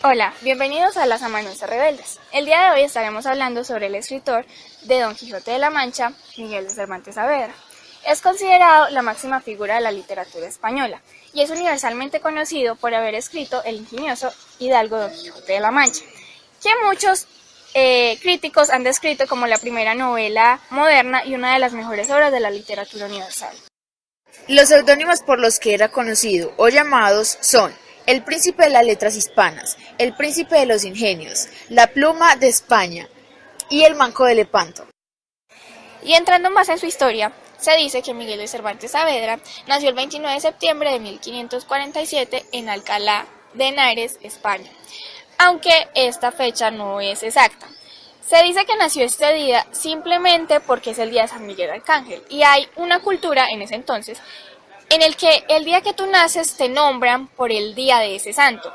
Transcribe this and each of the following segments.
Hola, bienvenidos a Las Amanuenses Rebeldes. El día de hoy estaremos hablando sobre el escritor de Don Quijote de la Mancha, Miguel de Cervantes Saavedra. Es considerado la máxima figura de la literatura española y es universalmente conocido por haber escrito el ingenioso hidalgo Don Quijote de la Mancha, que muchos críticos han descrito como la primera novela moderna y una de las mejores obras de la literatura universal. Los seudónimos por los que era conocido o llamados son el príncipe de las letras hispanas, el príncipe de los ingenios, la pluma de España y el manco de Lepanto. Y entrando más en su historia, se dice que Miguel de Cervantes Saavedra nació el 29 de septiembre de 1547 en Alcalá de Henares, España, aunque esta fecha no es exacta. Se dice que nació este día simplemente porque es el día de San Miguel Arcángel, y hay una cultura en ese entonces en el que el día que tú naces te nombran por el día de ese santo.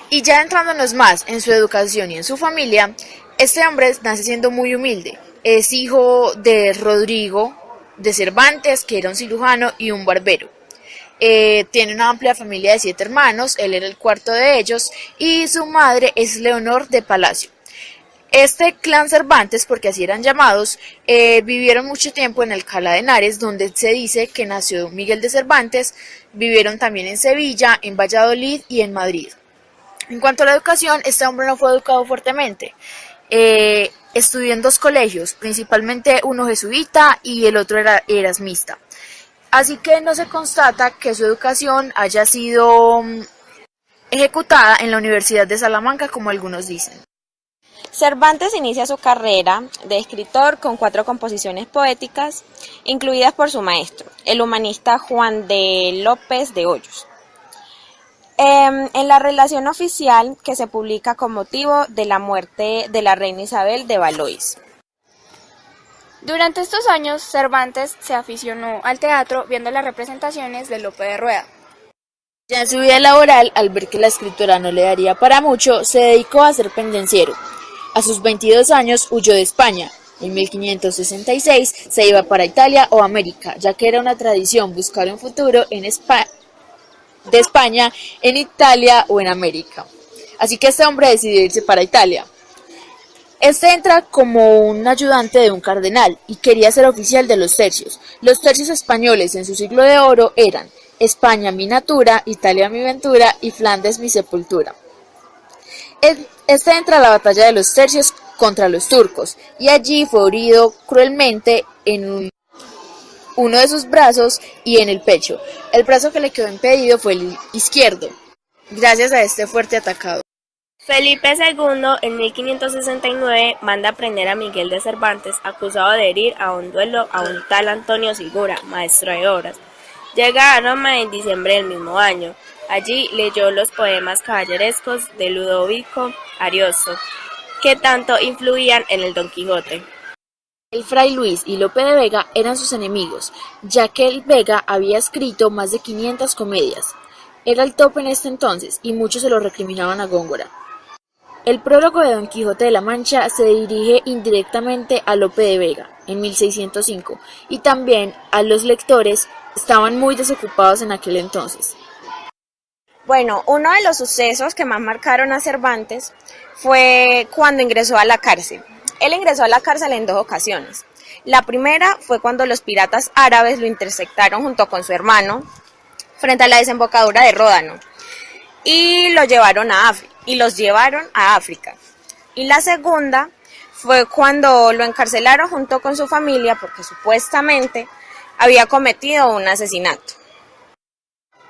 Y ya entrándonos más en su educación y en su familia, este hombre nace siendo muy humilde. Es hijo de Rodrigo de Cervantes, que era un cirujano y un barbero. Tiene una amplia familia de 7 hermanos, él era el cuarto de ellos, y su madre es Leonor de Palacio. Este clan Cervantes, porque así eran llamados, vivieron mucho tiempo en Alcalá de Henares, donde se dice que nació Miguel de Cervantes. Vivieron también en Sevilla, en Valladolid y en Madrid. En cuanto a la educación, este hombre no fue educado fuertemente. Estudió en 2 colegios, principalmente uno jesuita y el otro era erasmista. Así que no se constata que su educación haya sido ejecutada en la Universidad de Salamanca, como algunos dicen. Cervantes inicia su carrera de escritor con 4 composiciones poéticas, incluidas por su maestro, el humanista Juan de López de Hoyos, en la relación oficial que se publica con motivo de la muerte de la reina Isabel de Valois. Durante estos años, Cervantes se aficionó al teatro viendo las representaciones de Lope de Rueda. Ya en su vida laboral, al ver que la escritura no le daría para mucho, se dedicó a ser pendenciero. A sus 22 años huyó de España. En 1566 se iba para Italia o América, ya que era una tradición buscar un futuro de España en Italia o en América. Así que este hombre decidió irse para Italia. Este entra como un ayudante de un cardenal y quería ser oficial de los tercios. Los tercios españoles en su siglo de oro eran España mi natura, Italia mi ventura y Flandes mi sepultura. Este entra a la batalla de los tercios contra los turcos y allí fue herido cruelmente en uno de sus brazos y en el pecho. El brazo que le quedó impedido fue el izquierdo, gracias a este fuerte atacado. Felipe II en 1569 manda prender a Miguel de Cervantes, acusado de herir a un duelo a un tal Antonio Sigura, maestro de obras. Llega a Roma en diciembre del mismo año. Allí leyó los poemas caballerescos de Ludovico Ariosto, que tanto influían en el Don Quijote. El fray Luis y Lope de Vega eran sus enemigos, ya que el Vega había escrito más de 500 comedias. Era el top en este entonces, y muchos se lo recriminaban a Góngora. El prólogo de Don Quijote de la Mancha se dirige indirectamente a Lope de Vega, en 1605, y también a los lectores estaban muy desocupados en aquel entonces. Bueno, uno de los sucesos que más marcaron a Cervantes fue cuando ingresó a la cárcel. Él ingresó a la cárcel en 2 ocasiones. La primera fue cuando los piratas árabes lo interceptaron junto con su hermano frente a la desembocadura de Ródano y los llevaron a África. Y la segunda fue cuando lo encarcelaron junto con su familia porque supuestamente había cometido un asesinato.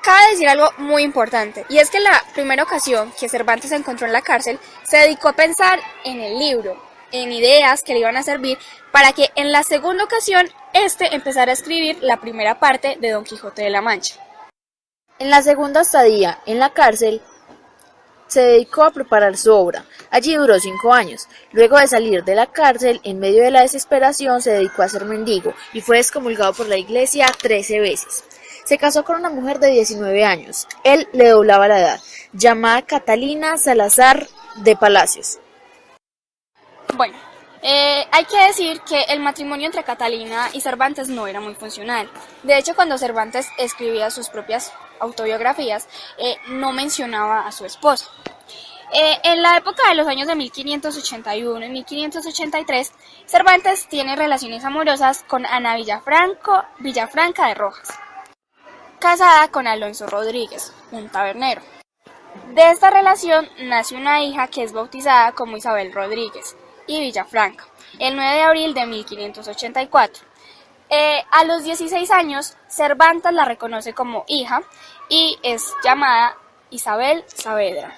Cabe decir algo muy importante, y es que la primera ocasión que Cervantes se encontró en la cárcel, se dedicó a pensar en el libro, en ideas que le iban a servir para que en la segunda ocasión empezara a escribir la primera parte de Don Quijote de la Mancha. En la segunda estadía en la cárcel, se dedicó a preparar su obra. Allí duró 5 años. Luego de salir de la cárcel, en medio de la desesperación, se dedicó a ser mendigo y fue excomulgado por la iglesia 13 veces. Se casó con una mujer de 19 años. Él le doblaba la edad, llamada Catalina Salazar de Palacios. Bueno, hay que decir que el matrimonio entre Catalina y Cervantes no era muy funcional. De hecho, cuando Cervantes escribía sus propias autobiografías, no mencionaba a su esposa. En la época de los años de 1581 y 1583, Cervantes tiene relaciones amorosas con Ana Villafranca de Rojas, casada con Alonso Rodríguez, un tabernero. De esta relación nace una hija que es bautizada como Isabel Rodríguez y Villafranca, el 9 de abril de 1584. A los 16 años, Cervantes la reconoce como hija y es llamada Isabel Saavedra.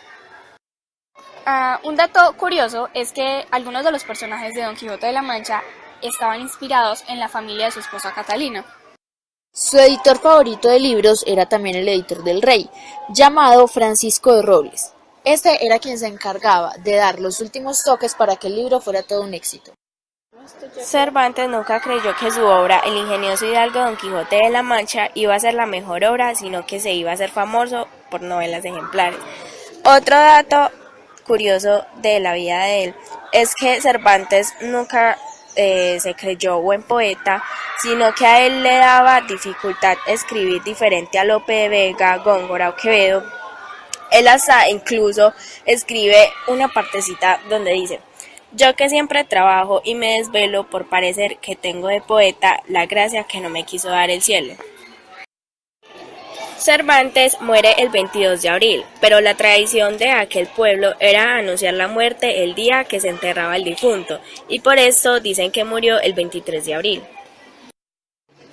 Un dato curioso es que algunos de los personajes de Don Quijote de la Mancha estaban inspirados en la familia de su esposa Catalina. Su editor favorito de libros era también el editor del rey, llamado Francisco de Robles. Este era quien se encargaba de dar los últimos toques para que el libro fuera todo un éxito. Cervantes nunca creyó que su obra, El ingenioso hidalgo Don Quijote de la Mancha, iba a ser la mejor obra, sino que se iba a hacer famoso por novelas ejemplares. Otro dato curioso de la vida de él es que Cervantes nunca se creyó buen poeta, sino que a él le daba dificultad escribir diferente a Lope de Vega, Góngora o Quevedo. Él hasta incluso escribe una partecita donde dice: yo que siempre trabajo y me desvelo por parecer que tengo de poeta la gracia que no me quiso dar el cielo. Cervantes muere el 22 de abril, pero la tradición de aquel pueblo era anunciar la muerte el día que se enterraba el difunto, y por eso dicen que murió el 23 de abril.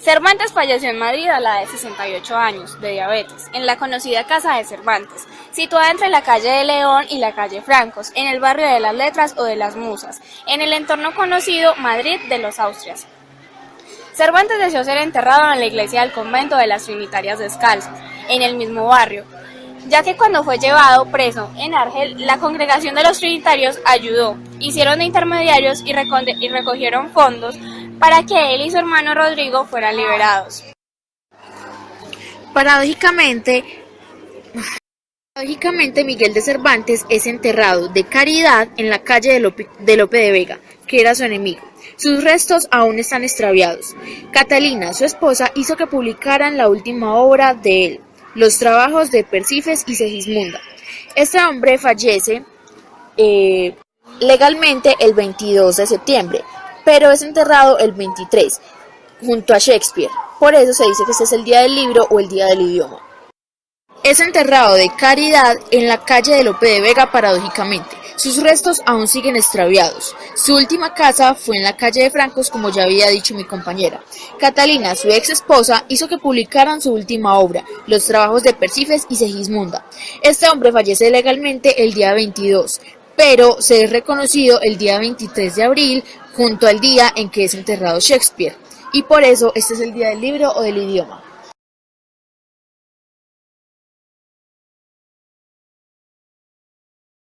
Cervantes falleció en Madrid a la edad de 68 años, de diabetes, en la conocida Casa de Cervantes, situada entre la calle de León y la calle Francos, en el barrio de las Letras o de las Musas, en el entorno conocido Madrid de los Austrias. Cervantes deseó ser enterrado en la iglesia del convento de las Trinitarias Descalzas, en el mismo barrio, ya que cuando fue llevado preso en Argel, la congregación de los Trinitarios ayudó, hicieron de intermediarios y recogieron fondos para que él y su hermano Rodrigo fueran liberados. Paradójicamente, Miguel de Cervantes es enterrado de caridad en la calle de Lope de Vega, que era su enemigo. Sus restos aún están extraviados. Catalina, su esposa, hizo que publicaran la última obra de él, Los trabajos de Persífes y Segismunda. Este hombre fallece legalmente el 22 de septiembre, pero es enterrado el 23, junto a Shakespeare. Por eso se dice que este es el día del libro o el día del idioma. Es enterrado de caridad en la calle de Lope de Vega, paradójicamente. Sus restos aún siguen extraviados. Su última casa fue en la calle de Francos, como ya había dicho mi compañera. Catalina, su ex esposa, hizo que publicaran su última obra, Los trabajos de Persífes y Segismunda. Este hombre fallece legalmente el día 22, pero se es reconocido el día 23 de abril, junto al día en que es enterrado Shakespeare. Y por eso este es el día del libro o del idioma.